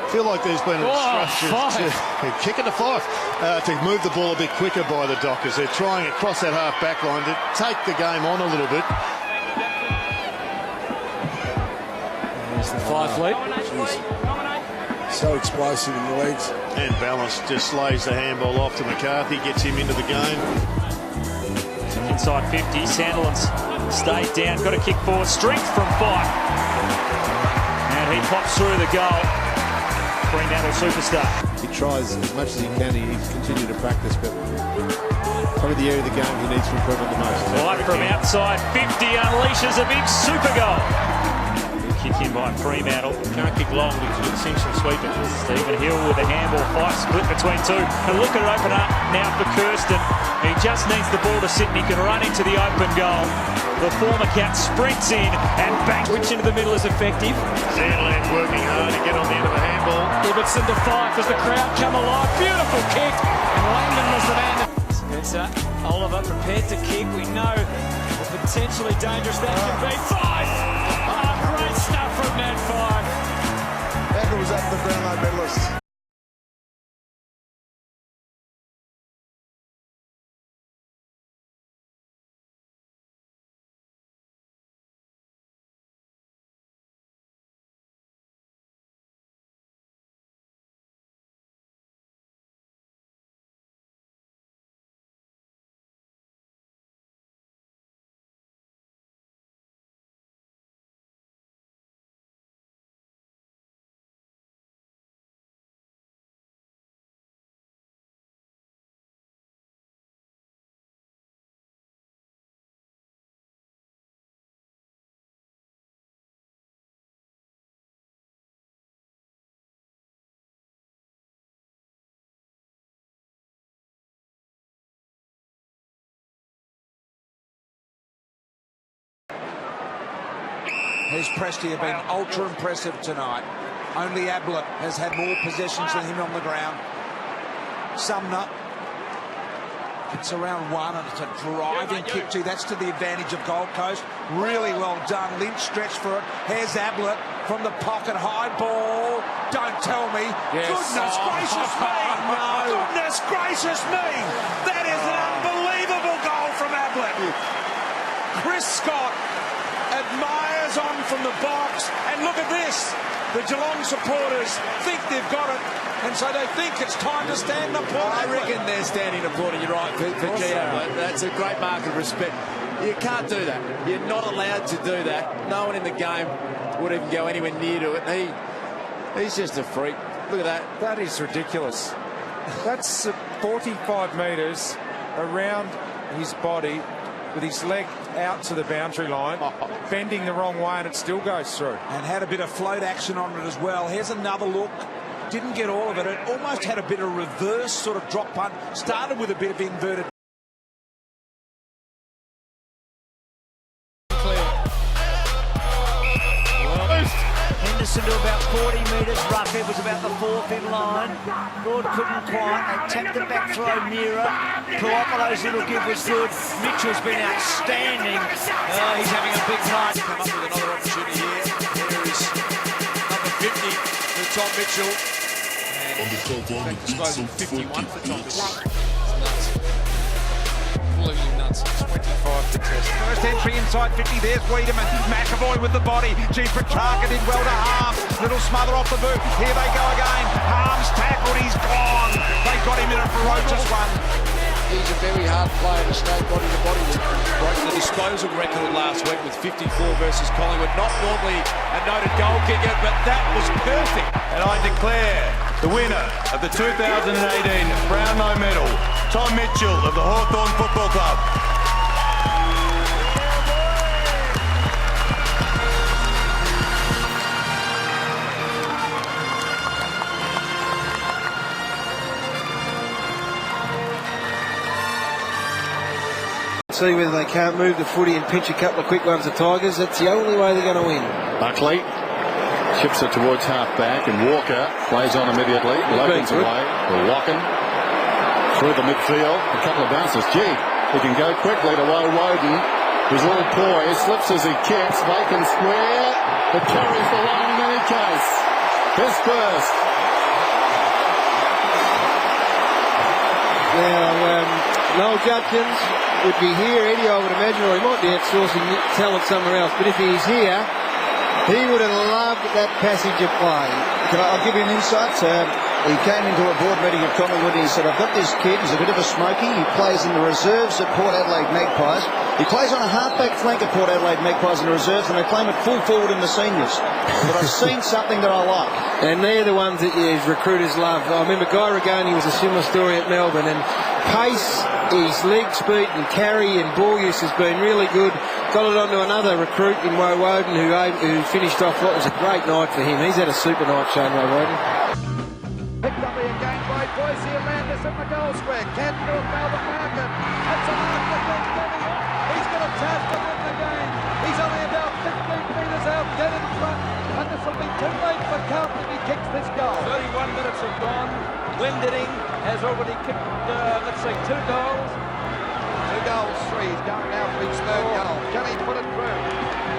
feel like there's been instructions kicking to Fife to move the ball a bit quicker by the Dockers. They're trying it across that half-back line to take the game on a little bit. There's the Fife lead. So explosive in the legs. And Balance just slays the handball off to McCarthy, gets him into the game. Inside 50, Sandilands stayed down, got a kick forward, strength from Fife. And he pops through the goal. Fremantle superstar. He tries as much as he can, he's continued to practice, but probably the area of the game he needs to improve on the most. Fife from outside 50 unleashes a big super goal. Kick in by Fremantle. Can't kick long because you can cinch and sweep it. Stephen Hill with a handball. Fife split between two. And look at it open up now for Kirsten. He just needs the ball to sit and he can run into the open goal. The former Cat sprints in and bang. Which into the middle is effective. Sandland working hard to get on the end of a handball. Ibbotson to Fife as the crowd come alive. Beautiful kick. And Langdon was the man. Spencer Oliver prepared to kick. We know how potentially dangerous that can be. Fife! Great stuff from Nat Fife. And it was up the Brownlow Medalist. His Presti have been ultra impressive tonight. Only Ablett has had more possessions than him on the ground. Sumner gets around one and it's a driving kick too. That's to the advantage of Gold Coast. Really well done. Lynch stretched for it. Here's Ablett from the pocket. High ball. Don't tell me. Yes. Goodness gracious me. No. Goodness gracious me. That is an unbelievable goal from Ablett. Chris Scott admires on from the box, and look at this. The Geelong supporters think they've got it, and so they think it's time to stand and applaud. I reckon they're standing and applauding. You're right, for Gio. That's a great mark of respect. You can't do that. You're not allowed to do that. No one in the game would even go anywhere near to it. He's just a freak. Look at that. That is ridiculous. That's 45 metres around his body with his leg out to the boundary line, bending the wrong way, and it still goes through. And had a bit of float action on it as well. Here's another look. Didn't get all of it. It almost had a bit of reverse sort of drop punt. Started with a bit of inverted. Henderson to about 40 metres. Roughead was about the 4th line. Lord couldn't quite. They tapped it back throw nearer. Puopolo's little give was good. Mitchell's been outstanding. He's having a big night. Come up with another opportunity here. Here is number 50 for Tom Mitchell. And explosive 51 for Tom Mitchell. Nuts. Completely nuts. 25 to test. First entry inside 50. There's Wiedemann. McAvoy with the body. G-Ford targeted well to Harms. Little smother off the boot. Here they go again. Harms tackled. He's gone. They got him in a ferocious one. He's a very hard player to stay body to body with. Broke the disposal record last week with 54 versus Collingwood. Not normally a noted goal kicker, but that was perfect. And I declare the winner of the 2018 Brownlow Medal, Tom Mitchell of the Hawthorn Football Club. See whether they can't move the footy and pinch a couple of quick ones at Tigers. That's the only way they're going to win. Buckley chips it towards half-back, and Walker plays on immediately. Logan's away. Locken through the midfield. A couple of bounces. Gee, he can go quickly to Woden. He's all poised. Slips as he kicks. Bacon square. But carries the line in any case. His first. Now, Noel Judkins would be here, Eddie, I would imagine, or he might be outsourcing talent somewhere else. But if he's here, he would have loved that passage of play. I'll give you an insight. He came into a board meeting at Collingwood and he said, I've got this kid, he's a bit of a smoky, he plays in the reserves at Port Adelaide Magpies. He plays on a half-back flank at Port Adelaide Magpies in the reserves, and they claim it full forward in the seniors. But I've seen something that I like. And they're the ones that recruiters love. I remember Guy Regani was a similar story at Melbourne, and pace, his leg speed and carry and ball use has been really good. Got it onto another recruit in Woden who finished off what was a great night for him. He's had a super night, Shane Woden. Picked up again by Boise Landis in the goal square. Can't do it, Melbourne market. That's a mark for Glenn Denny. He's got a chance to win the game. He's only about 15 metres out, dead in front. And this will be too late for Carlton if he kicks this goal. 31 minutes have gone. Glenn Denny has already kicked, let's say, 2 goals. 2 goals, 3. He's going now for his third goal. Can he put it through?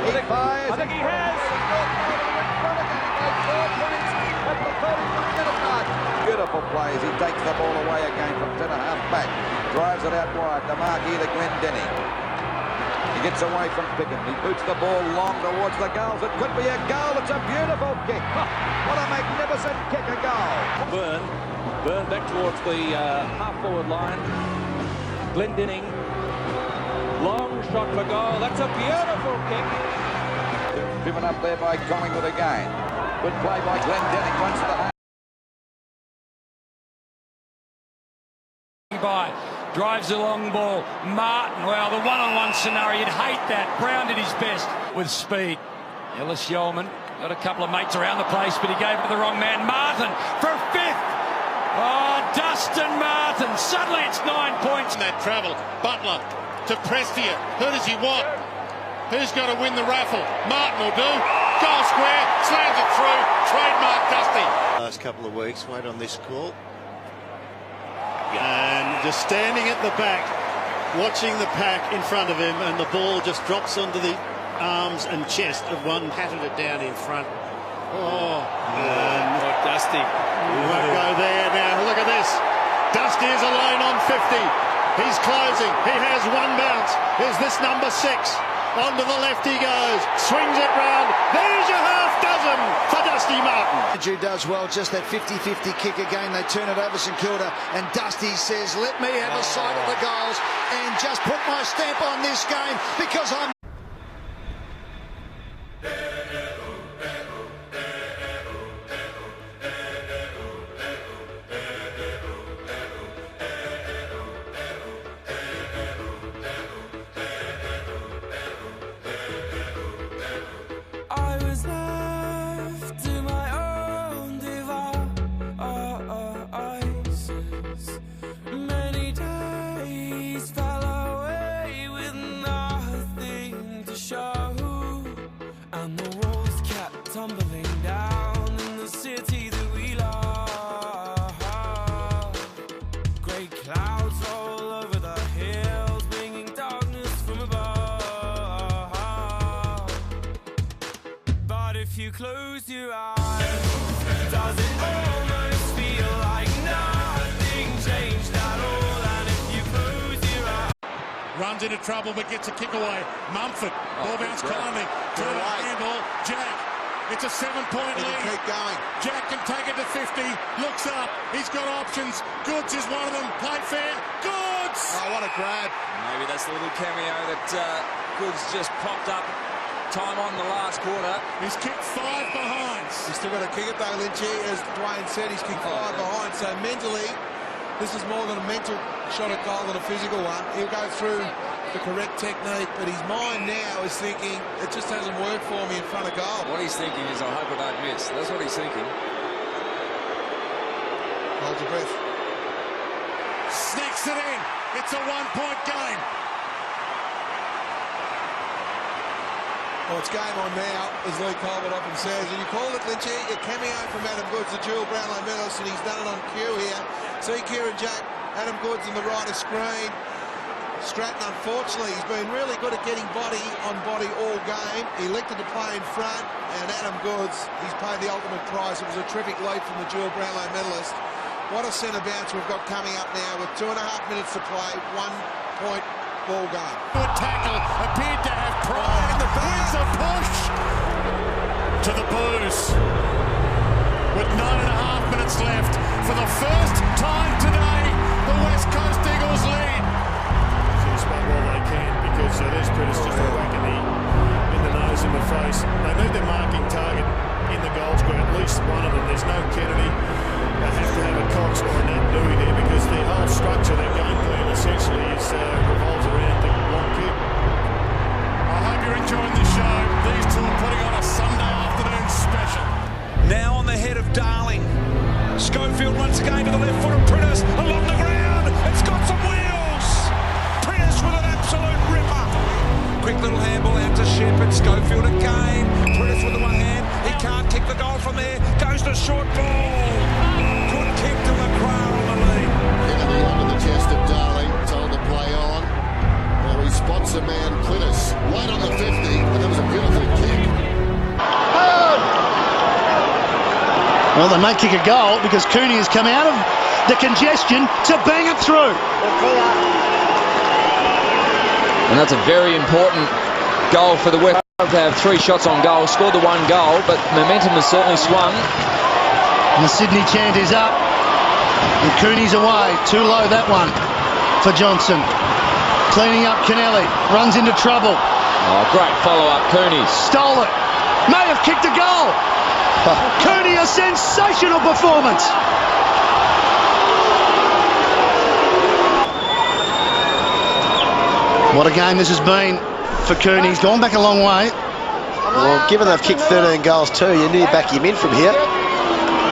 He fires. I think he has. At the 33-minute mark. Beautiful play as he takes the ball away again from centre-half back. Drives it out wide. The marquee to Glenn Denny. He gets away from Pickett. He boots the ball long towards the goals. It could be a goal. It's a beautiful kick. What a magnificent kick, a goal. Burn back towards the half-forward line. Glenn Denny. Long shot for goal. That's a beautiful kick. Driven up there by Collingwood again. Good play by Glenn Denny. Runs to the half. Drives the long ball. Martin, well, the one-on-one scenario, you'd hate that. Brown did his best with speed. Ellis Yeoman got a couple of mates around the place, but he gave it to the wrong man. Martin for 5th. Oh, Dustin Martin. Suddenly it's 9 points. That travel. Butler to Prestia. Who does he want? Who's going to win the raffle? Martin will do. Goal square. Slams it through. Trademark Dusty. Last couple of weeks. Wait on this call. And just standing at the back, watching the pack in front of him, and the ball just drops onto the arms and chest of one, patted it down in front. Dusty. We won't go there now. Look at this. Dusty is alone on 50. He's closing. He has one bounce. Is this number 6? Onto the left he goes. Swings it round. There's your half dozen for Dusty Martin. Drew does well, just that 50-50 kick again. They turn it over St Kilda, and Dusty says, let me have a sight of the goals and just put my stamp on this game because I'm... tumbling down in the city that we love. Grey clouds all over the hills, bringing darkness from above. But if you close your eyes, does it almost feel like nothing changed at all? And if you close your eyes, runs into trouble but gets a kick away. Mumford, ball bounce kindly. Turn it handball. Jack. It's a 7-point lead. Keep going. Jack can take it to 50. Looks up. He's got options. Goods is one of them. Play fair. Goods! Oh, what a grab. Maybe that's the little cameo that Goods just popped up. Time on the last quarter. He's kicked 5 behinds. He's still got to kick it though, Lynchy. As Dwayne said, he's kicked 5 behind. So mentally, this is more than a mental shot at goal than a physical one. He'll go through the correct technique, but his mind now is thinking, it just hasn't worked for me in front of goal. What he's thinking is, I hope I don't miss. That's what he's thinking. Hold your breath. Sneaks it in. It's a 1-point game. Well, it's game on now, as Lee Colbert often says. And you call it, Lynchy, a cameo from Adam Goods, the dual Brownlow Medalist, and he's done it on cue here. See Kieran Jack, Adam Goods on the right of screen. Stratton, unfortunately, he's been really good at getting body on body all game. He elected to play in front, and Adam Goods, he's paid the ultimate price. It was a terrific lead from the dual Brownlow Medalist. What a centre bounce we've got coming up now with 2.5 minutes to play, 1-point ball game. Good tackle, appeared to have pride. Wins a push to the booze. With 9.5 minutes left, for the first time today, the West Coast Eagles lead. Finish well while they can, because there's Prentice just a whack in the nose, in the face. They need their marking target in the goal square, at least one of them. There's no Kennedy. They have to have a Cox or a Nat Nui there, because their whole structure, their game plan essentially revolves around the long kick. I hope you're enjoying the show. These two are putting on a Sunday afternoon special. Now on the head of Darling. Schofield once again to the left foot of Prentice along the ground. It's got some wheels. Prentice with an absolute ripper. Quick little handball out to Shepherd. Schofield again. Prentice with the one hand. He can't kick the goal from there. Goes to short ball. Good kick to McGrath on the lead. Kennedy onto the chest of Darling, told to play on. Now he spots a man, Prentice, right on the 50, and that was a beautiful kick. Well, they may kick a goal because Cooney has come out of the congestion to bang it through. And that's a very important goal for the West. To have 3 shots on goal, scored the 1 goal, but momentum has certainly swung. And the Sydney chant is up. And Cooney's away. Too low, that one for Johnson. Cleaning up Kennelly. Runs into trouble. Oh, great follow-up, Cooney. Stole it. May have kicked a goal. Cooney, a sensational performance. What a game this has been for Cooney. He's gone back a long way. Well, given they've kicked 13 goals too, you need to back him in from here.